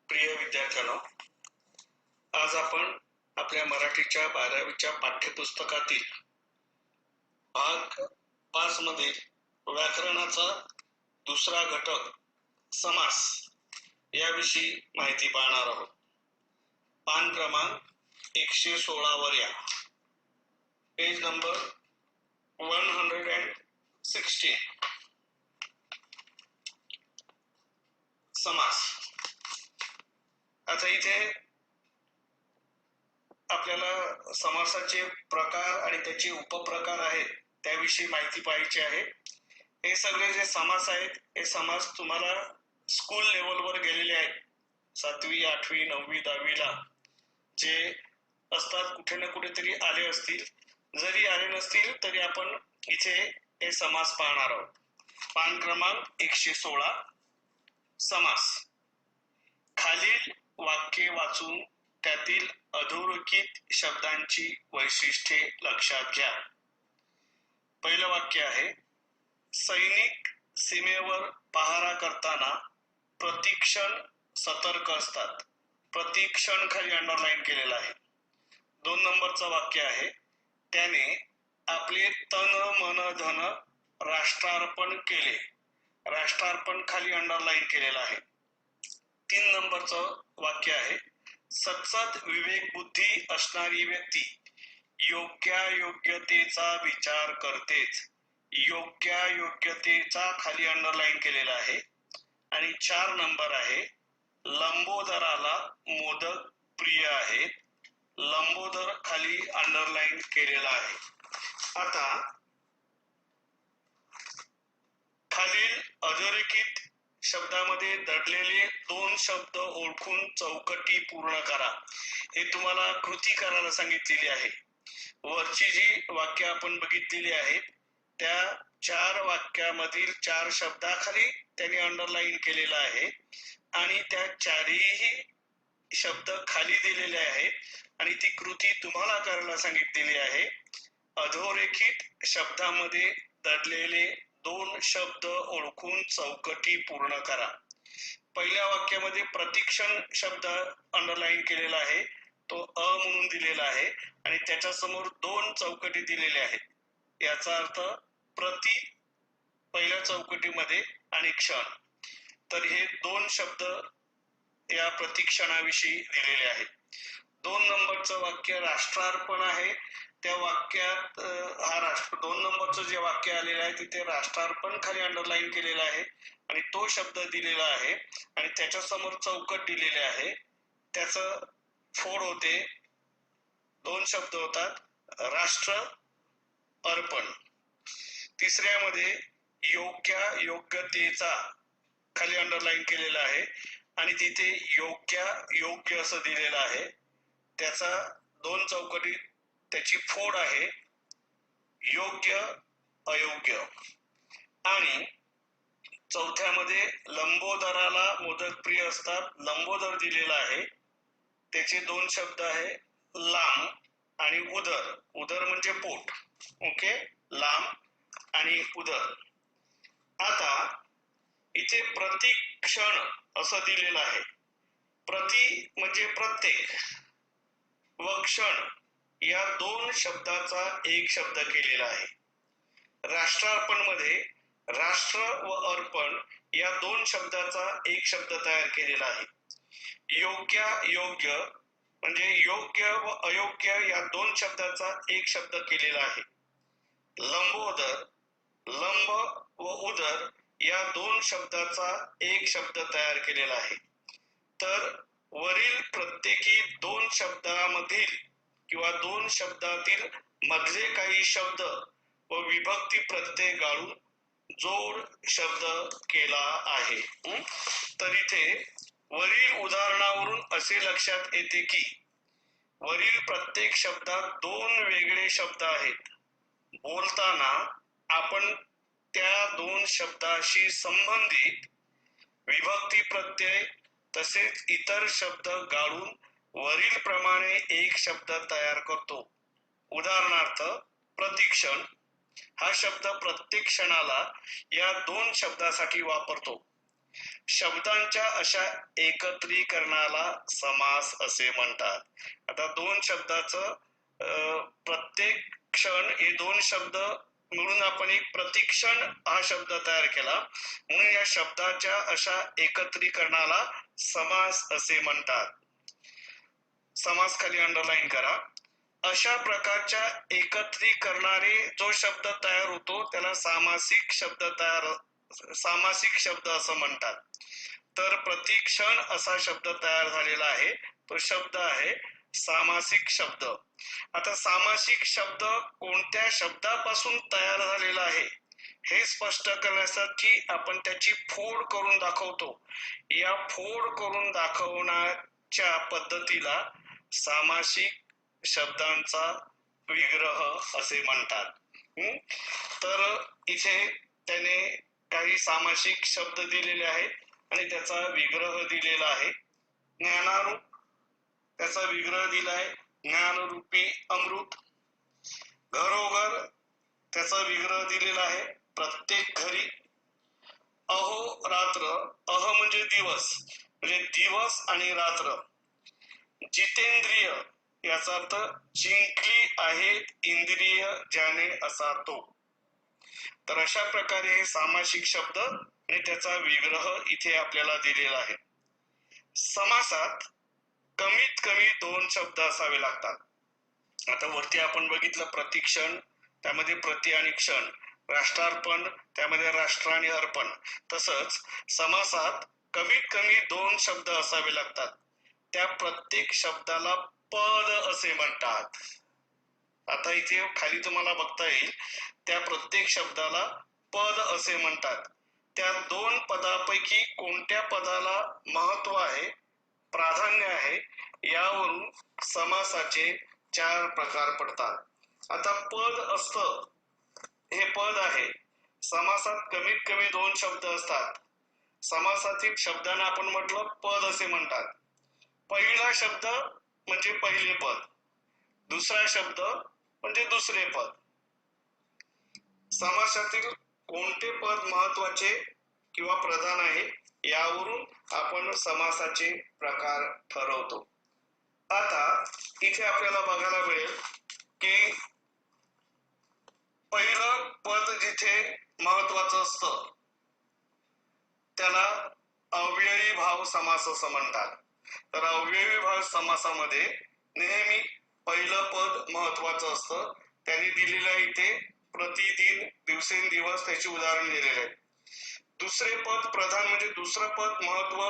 प्रिय विद्यार्थ्यांनो, आज आपण आपल्या मराठीच्या 12वीच्या पाठ्यपुस्तकातील भाग 5 मध्ये व्याकरणाचा दुसरा घटक समास याविषयी माहिती पाहणार आहोत. पान क्रमांक 116 वर या. Page number 116. समास. आता इथे आपल्याला समासाचे प्रकार आणि त्याचे उपप्रकार आहेत त्याविषयी माहिती पाहिजे आहे. हे सगळे जे समास आहेत हे समास तुम्हाला स्कूल लेवलवर गेलेले आहेत. 7वी 8वी 9वी 10वी ला जे असतात कुठे ना कुठेतरी आले असतील. जरी आले नसतील तरी आपण इथे हे समास पाहणार आहोत. पान क्रमांक 116. समास. खालील वाक्ये वाचून त्यातील अधोरेखित शब्दांची वैशिष्ट्ये लक्षात घ्या. पहिलं वाक्य आहे, सैनिक सीमेवर पहारा करताना प्रतिक्षण सतर्क असतात. प्रतिक्षण खाली अंडरलाईन केलेला आहे. 2 नंबरचं वाक्य आहे, त्याने आपले तन मन धन राष्ट्रार्पण केले. राष्ट्रार्पण खाली अंडरलाईन केलेला आहे. 3 नंबरचं वाक्य आहे, सत्सद विवेक बुद्धी असणारी व्यक्ती योग्यतेचा विचार करतेच. योग्यतेचा खाली अंडरलाईन केलेला आहे. आणि 4 नंबर आहे, लंबोदराला मोदक प्रिय आहेत. लंबोदर खाली अंडरलाईन केलेला आहे. आता खालील अधोरेखित शब्दामध्ये दडलेले 2 शब्द ओळखून चौकटी पूर्ण करा. हे तुम्हाला कृती करायला सांगितलेली आहे. वरची जी वाक्य आपण बघितलेली आहेत त्या 4 वाक्यामधील 4 शब्दाखाली त्यांनी अंडरलाईन केलेला आहे आणि त्या 4ही शब्द खाली दिलेले आहेत आणि ती कृती तुम्हाला करायला सांगितलेली आहे. अधोरेखित शब्दामध्ये दडलेले 2 शब्द ओळखून चौकटी पूर्ण करा. पहिल्या वाक्यामध्ये प्रतिक्षण शब्द अंडरलाईन केलेला आहे, तो अ म्हणून दिलेला आहे आणि त्याच्या समोर 2 चौकटी दिलेल्या आहेत. याचा अर्थ प्रति पहिल्या चौकटीमध्ये आणि क्षण. तर हे 2 शब्द या प्रतिक्षणाविषयी दिलेले आहेत. 2 नंबरचं वाक्य राष्ट्रार्पण आहे. त्या वाक्यात 2 नंबरचं जे वाक्य आलेलं आहे तिथे राष्ट्रार्पण खाली अंडरलाईन केलेला आहे आणि तो शब्द दिलेला आहे आणि त्याच्या समोर चौकट दिलेले आहे. त्याचं फोड होते, 2 शब्द होतात, राष्ट्र अर्पण. तिसऱ्यामध्ये योग्यतेचा खाली अंडरलाईन केलेला आहे आणि तिथे योग्य असं दिलेलं आहे. त्याचा 2 चौकटी त्याची फोड आहे, योग्य अयोग्य. आणि चौथ्यामध्ये लंबोदराला मोदक प्रिय असतात. लंबोदर दिलेला आहे. त्याचे 2 शब्द आहे, लांब आणि उदर. उदर म्हणजे पोट. ओके, लांब आणि उदर. आता इथे प्रतिक्षण असं दिलेलं आहे. प्रति म्हणजे प्रत्येक व क्षण या 2 शब्दाचा एक शब्द केलेला आहे. राष्ट्रार्पण मध्ये राष्ट्र व अर्पण या 2 शब्दाचा एक शब्द तयार केलेला आहे. योग्य म्हणजे योग्य व अयोग्य या 2 शब्दाचा एक शब्द केलेला आहे. लंबोदर, लंब व उदर या 2 शब्दाचा एक शब्द तयार केलेला आहे. तर वरील प्रत्येकी 2 शब्दामधील किंवा 2 शब्दातील मधले काही शब्द व विभक्ती प्रत्यय गाळून जोड शब्द केला आहे. तर इथे वरील उदाहरणावरून असे लक्षात येते की वरील प्रत्येक शब्दात 2 वेगळे शब्द आहेत. बोलताना आपण त्या 2 शब्दाशी संबंधित विभक्ती प्रत्यय तसेच इतर शब्द गाळून वरील प्रमाणे एक शब्द तयार करतो. उदाहरणार्थ, प्रतिक्षण हा शब्द प्रत्येक क्षणाला या 2 शब्दासाठी वापरतो. शब्दांच्या अशा एकत्रीकरणाला समास असे म्हणतात. आता दोन शब्दाचं प्रत्येक क्षण हे दोन शब्द मिळून आपण एक प्रतिक्षण हा शब्द तयार केला, म्हणून या शब्दाच्या अशा एकत्रीकरणाला समास असे म्हणतात. समास खाली अंडरलाईन करा. अशा प्रकारच्या एकत्रीकरणाने जो शब्द तयार होतो त्याला सामासिक शब्द असं म्हणतात. तर प्रतिक्षण असा शब्द तयार झालेला आहे, तो शब्द आहे सामासिक शब्द. आता सामासिक शब्द कोणत्या शब्दापासून तयार झालेला आहे हे स्पष्ट करण्यासाठी आपण त्याची फोड करून दाखवतो. या फोड करून दाखवण्याच्या पद्धतीला सामासिक शब्दांचा विग्रह असे म्हणतात. तर इथे त्याने काही सामासिक शब्द दिलेले आहेत आणि त्याचा विग्रह दिलेला आहे. ज्ञानारूप त्याचा विग्रह दिलाय ज्ञानरूपी अमृत. घरोघर त्याचा विग्रह दिलेला आहे प्रत्येक घरी. अहोरात्र, अह म्हणजे दिवस, म्हणजे दिवस आणि रात्र. जितेंद्रिय याचा अर्थ जिंकली आहेत इंद्रिय ज्याने असा तो. तर अशा प्रकारे हे सामासिक शब्द आणि त्याचा विग्रह इथे आपल्याला दिलेला आहे. समासात कमीत कमी दोन शब्द असावे लागतात. आता वरती आपण बघितलं प्रतिक्षण, त्यामध्ये प्रति आणि क्षण, राष्ट्रार्पण त्यामध्ये राष्ट्र आणि अर्पण. तसंच समासात कमीत कमी दोन शब्द असावे लागतात. त्या प्रत्येक शब्दाला पद असे म्हणतात. आता इथे खाली तुम्हाला बघता येईल त्या प्रत्येक शब्दाला पद असे म्हणतात. त्या दोन पदापैकी कोणत्या पदाला महत्व आहे, प्राधान्य आहे, यावरून समासाचे चार प्रकार पडतात. आता पद असतं, हे पद आहे. समासात कमीत कमी दोन शब्द असतात. समासातील शब्दांना आपण म्हटलं पद असे म्हणतात. पहिला शब्द म्हणजे पहिले पद, दुसरा शब्द म्हणजे दुसरे पद. समासातील कोणते पद महत्वाचे किंवा प्रधान आहे यावरून आपण समासाचे प्रकार ठरवतो. आता इथे आपल्याला बघायला मिळेल की पहिलं पद जिथे महत्वाचं असतं त्याला अव्ययी भाव समास असं म्हणतात. तर अव्ययी भाव समासामध्ये नेहमी पहिलं पद महत्वाचं असतं. त्यांनी दिलेलं आहे इथे प्रतिदिन, दिवसेंदिवस त्याची उदाहरण दिलेले आहे. दुसरे पद प्रधान म्हणजे दुसरं पद महत्व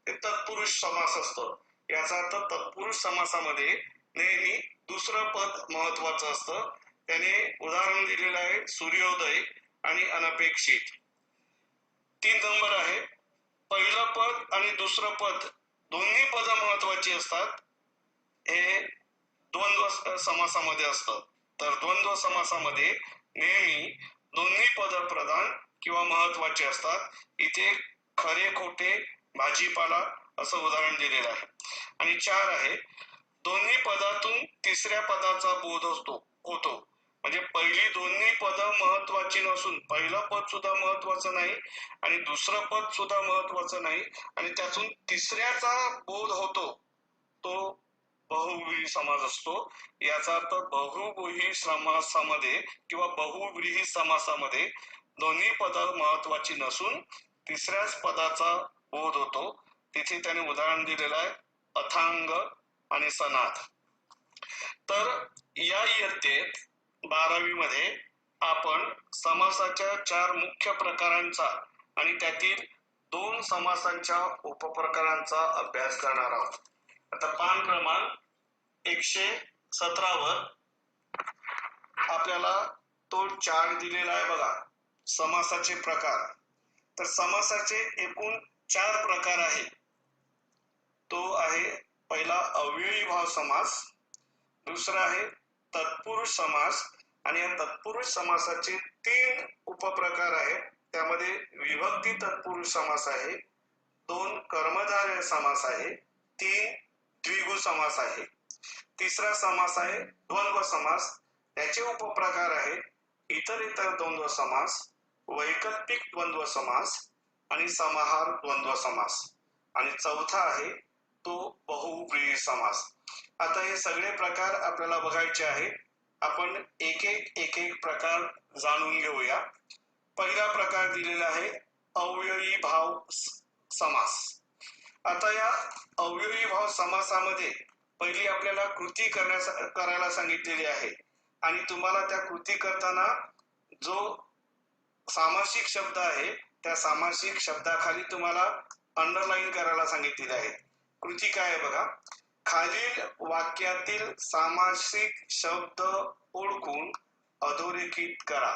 हे तत्पुरुष समास असतं. याचा अर्थ तत्पुरुष समासामध्ये नेहमी दुसरं पद महत्वाचं असतं. त्याने उदाहरण दिलेलं आहे सूर्योदय आणि अनपेक्षित. 3 नंबर आहे पहिलं पद आणि दुसरं पद दोन्ही पद महत्वाची असतात. हे द्वंद्व समासामध्ये असतं. तर द्वंद्व समासामध्ये नेहमी दोन्ही पद प्रधान किंवा महत्वाचे असतात. इथे खरे खोटे भाजीपाला असं उदाहरण दिलेलं आहे. आणि 4 आहे दोन्ही पदातून तिसऱ्या पदाचा बोध होतो. म्हणजे पहिली दोन्ही पद महत्वाची नसून पहिलं पद सुद्धा महत्वाचं नाही आणि दुसरं पद सुद्धा महत्वाचं नाही आणि त्यातून तिसऱ्याचा बोध होतो, तो बहुव्रीही समास असतो. याचा अर्थ बहुव्रीही समासामध्ये किंवा बहुव्रीही समासामध्ये दोन्ही पद महत्वाची नसून तिसऱ्याच पदाचा बोध होतो. तिथे त्याने उदाहरण दिलेलं आहे अथांग आणि सनाथ. तर या इयत्तेत 12वी मध्ये आपण समासाच्या 4 मुख्य प्रकारांचा आणि त्यातील 2 समासांच्या उपप्रकारांचा अभ्यास करणार आहोत. आता पान क्रमांक 117 वर आपल्याला तो चार्ट दिलेला आहे बघा, समासाचे प्रकार. तर समासाचे एकूण 4 प्रकार आहेत. तो आहे पहिला अव्ययी भाव समास, दुसरा आहे तत्पुरुष समास आणि या तत्पुरुष समासाचे 3 उपप्रकार आहेत. त्यामध्ये विभक्ती तत्पुरुष समास आहे, 2 कर्मधारय समास आहे, 3 द्विगु समास आहे. तिसरा समास आहे द्वंद्व समास. त्याचे उपप्रकार आहेत इतर द्वंद्व समास, वैकल्पिक द्वंद्व समास, आणि समाहार द्वंद्व समास आणि चौथा आहे तो बहुव्रीही समास. आता हे सगळे प्रकार आपल्याला बघायचे आहेत. आपण एक एक प्रकार जाणून घेऊया. पहिला प्रकार दिलेला आहे अव्ययी भाव समास. आता या अव्ययी भाव समासामध्ये पहिली आपल्याला कृती करायला सांगितलेली आहे आणि तुम्हाला त्या कृती करताना जो सामासिक शब्द आहे त्या सामासिक शब्दाखाली तुम्हाला अंडरलाईन करायला सांगितलेले आहे. कृती काय आहे बघा. खालील वाक्यातील सामासिक शब्द ओळखून अधोरेखित करा.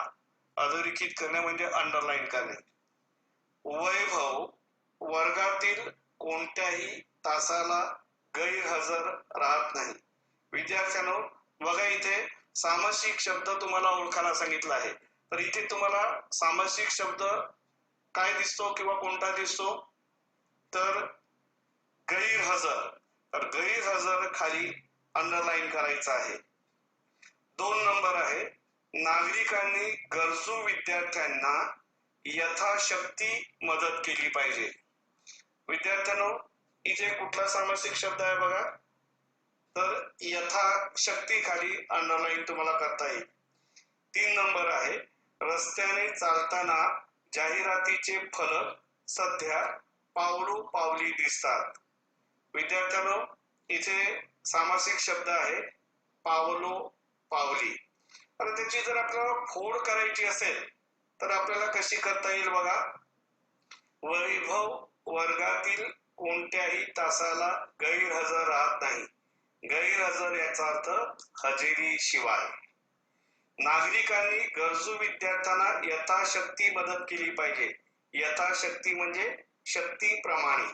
अधोरेखित करणे म्हणजे अंडरलाईन करणे. वैभव वर्गातील कोणत्याही तासाला गैरहजर राहत नाही. विद्यार्थ्यांनो बघा, इथे सामासिक शब्द तुम्हाला ओळखायला सांगितला आहे. तर इथे तुम्हाला सामासिक शब्द काय दिसतो किंवा कोणता दिसतो तर गैरहजर. तर गैरहजर खाली अंडरलाईन करायचं आहे. 2 नंबर आहे नागरिकांनी गरजू विद्यार्थ्यांना यथाशक्ती मदत केली पाहिजे. विद्यार्थ्यांनो इथे कुठला सामासिक शब्द आहे बघा तर यथाशक्ती खाली अंडरलाईन तुम्हाला करता येईल. 3 नंबर आहे रस्त्याने चालताना जाहिरातीचे फलक सध्या पावलोपावली दिसतात. विद्यार्थ्यांनो इथे सामासिक शब्द आहे पावलोपावली. आणि त्याची जर आपल्याला फोड करायची असेल तर आपल्याला कशी करता येईल बघा. वैभव वर्गातील कोणत्याही तासाला गैरहजर राहत नाही. गैरहजर याचा अर्थ हजेरीशिवाय. नागरिकांनी गरजू विद्यार्थ्यांना यथाशक्ती मदत केली पाहिजे. यथाशक्ती म्हणजे शक्तीप्रमाणे.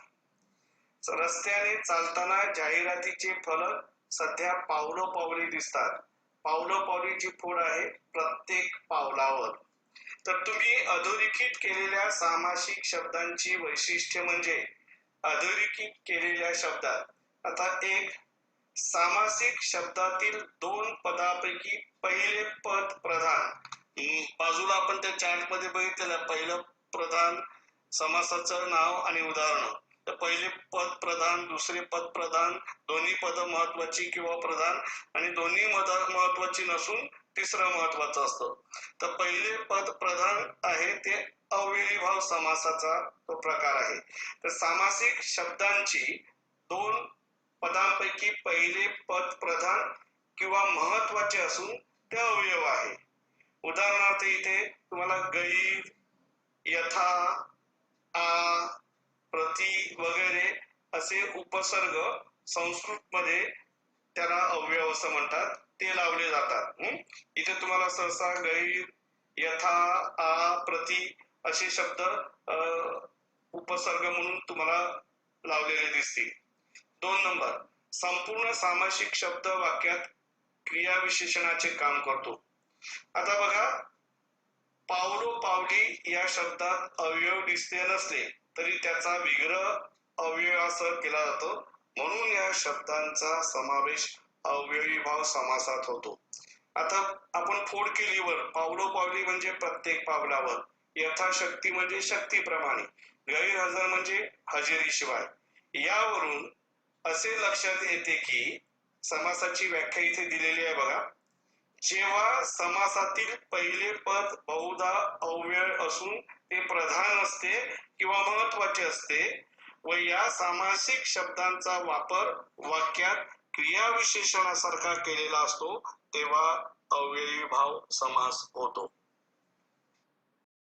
रस्त्याने चालताना जाहिरातीचे फलक सध्या पावलोपावली दिसतात. पावलोपावलीची फोड आहे प्रत्येक पावलावर. तर तुम्ही अधोरेखित केलेल्या सामासिक शब्दांची वैशिष्ट्य म्हणजे अधोरेखित केलेल्या शब्दात आता एक सामासिक शब्दातील 2 पदापैकी पहिले पद प्रधान. बाजूला आपण त्या चार्ट मध्ये बघितलेलं पहिलं प्रधान समासाचं नाव आणि उदाहरण. तर पहिले पद प्रधान, दुसरे पद प्रधान, दोन्ही पद महत्वाची किंवा प्रधान आणि दोन्ही महत्वाची नसून तिसरं महत्वाचं असतं. तर पहिले पद प्रधान आहे ते अव्ययी भाव समासाचा तो प्रकार आहे. तर सामासिक शब्दांची 2 पदांपैकी पहिले पद प्रधान किंवा महत्वाचे असून ते अवयव आहे. उदाहरणार्थ इथे तुम्हाला गैर, यथा, आ, प्रति वगैरे असे उपसर्ग संस्कृत मध्ये त्याला अवयव असं म्हणतात ते लावले जातात. इथे तुम्हाला सहसा गैर, यथा, आ, प्रति असे शब्द उपसर्ग म्हणून तुम्हाला लावलेले दिसतील. 2 नंबर संपूर्ण सामासिक शब्द वाक्यात क्रिया विशेषणाचे काम करतो. आता बघा पावलोपावली या शब्दात अवयव दिसले नसले तरी त्याचा विग्रह अवयवासह केला जातो. म्हणून या शब्दांचा समावेश अव्ययी भाव समासात होतो. आता आपण फोड केलीवर पावलोपावली म्हणजे प्रत्येक पावलावर, यथाशक्ती म्हणजे शक्तीप्रमाणे, गैरहजर म्हणजे हजेरीशिवाय. यावरून असे लक्षात येते की समासाची व्याख्या इथे दिलेली आहे बघा. जेव्हा समासातील पहिले पद बहुधा अव्यय असून ते प्रधान असते किंवा महत्वाचे असते व या सामासिक शब्दांचा वापर वाक्यात क्रियाविशेषणासारखा केलेला असतो तेव्हा अव्ययी भाव समास होतो.